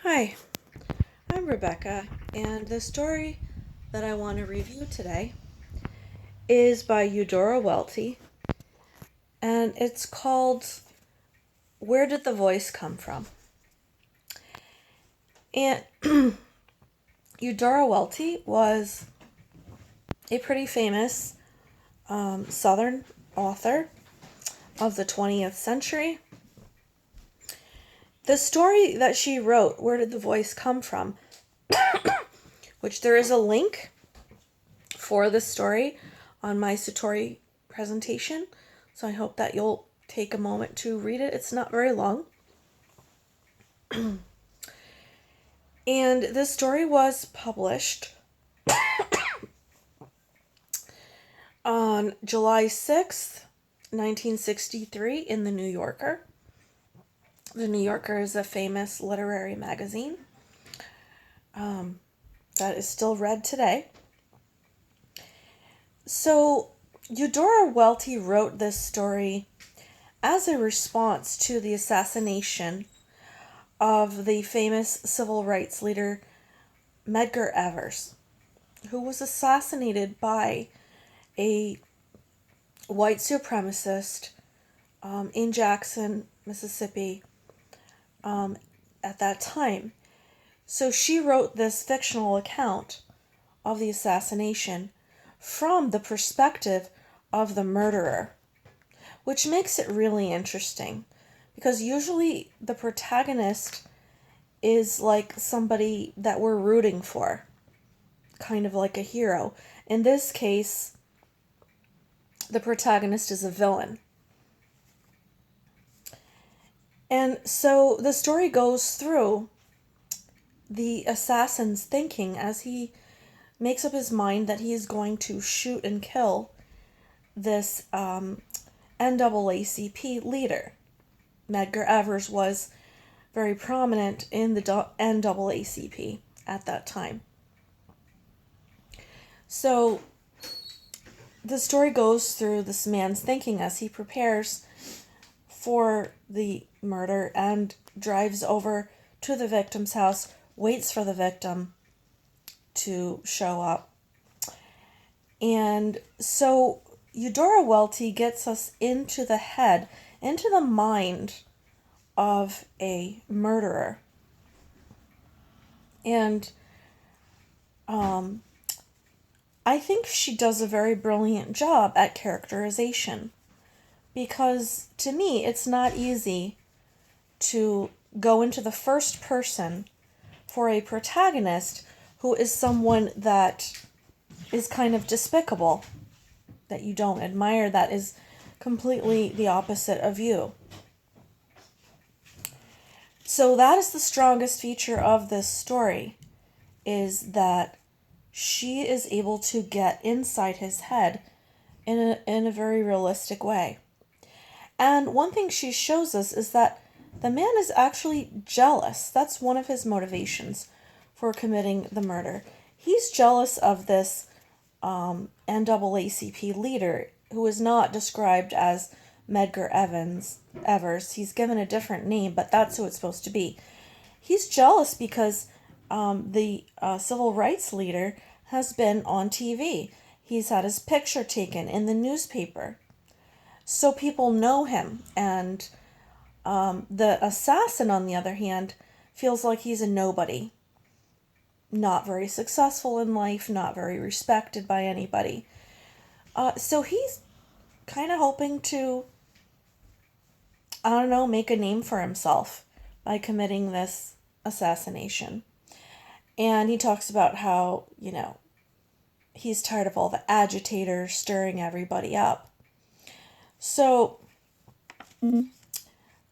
Hi, I'm Rebecca, and the story that I want to review today is by Eudora Welty, and it's called Where Did the Voice Come From? And Eudora Welty was a pretty famous Southern author of the 20th century. The story that she wrote, Where Did the Voice Come From? Which there is a link for this story on my Satori presentation, so I hope that you'll take a moment to read it. It's not very long. And this story was published on July 6th, 1963 in The New Yorker. The New Yorker is a famous literary magazine that is still read today. So Eudora Welty wrote this story as a response to the assassination of the famous civil rights leader Medgar Evers, who was assassinated by a white supremacist in Jackson, Mississippi at that time. So she wrote this fictional account of the assassination from the perspective of the murderer, which makes it really interesting because usually the protagonist is like somebody that we're rooting for, kind of like a hero. In this case, the protagonist is a villain. And so the story goes through the assassin's thinking as he makes up his mind that he is going to shoot and kill this NAACP leader. Medgar Evers was very prominent in the NAACP at that time. So the story goes through this man's thinking as he prepares for the murder and drives over to the victim's house, waits for the victim to show up. And so Eudora Welty gets us into the head, into the mind of a murderer. And I think she does a very brilliant job at characterization, because to me it's not easy to go into the first person for a protagonist who is someone that is kind of despicable, that you don't admire, that is completely the opposite of you. So that is the strongest feature of this story, is that she is able to get inside his head in a very realistic way. And one thing she shows us is that the man is actually jealous. That's one of his motivations for committing the murder. He's jealous of this NAACP leader, who is not described as Medgar Evers. He's given a different name, but that's who it's supposed to be. He's jealous because the civil rights leader has been on TV. He's had his picture taken in the newspaper. So people know him, and the assassin, on the other hand, feels like he's a nobody. Not very successful in life, not very respected by anybody. So he's kind of hoping to, make a name for himself by committing this assassination. And he talks about how, he's tired of all the agitators stirring everybody up. So,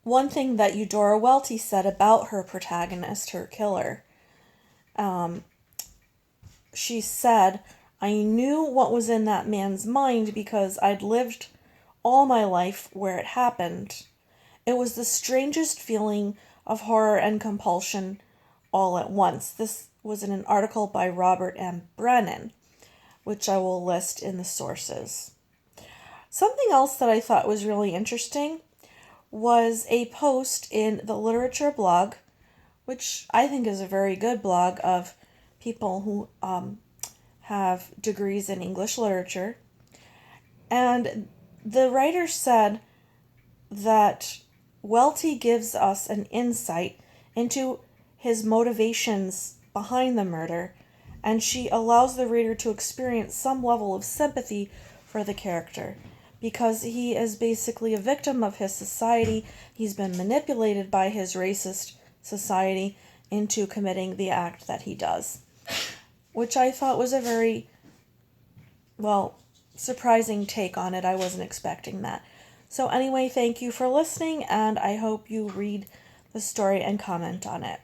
one thing that Eudora Welty said about her protagonist, her killer, she said, "I knew what was in that man's mind because I'd lived all my life where it happened. It was the strangest feeling of horror and compulsion all at once." This was in an article by Robert M. Brennan, which I will list in the sources. Something else that I thought was really interesting was a post in the literature blog which I think is a very good blog of people who have degrees in English literature. And the writer said that Welty gives us an insight into his motivations behind the murder, and she allows the reader to experience some level of sympathy for the character, because he is basically a victim of his society. He's been manipulated by his racist society into committing the act that he does, which I thought was a very, well, surprising take on it. I wasn't expecting that. So anyway, thank you for listening, and I hope you read the story and comment on it.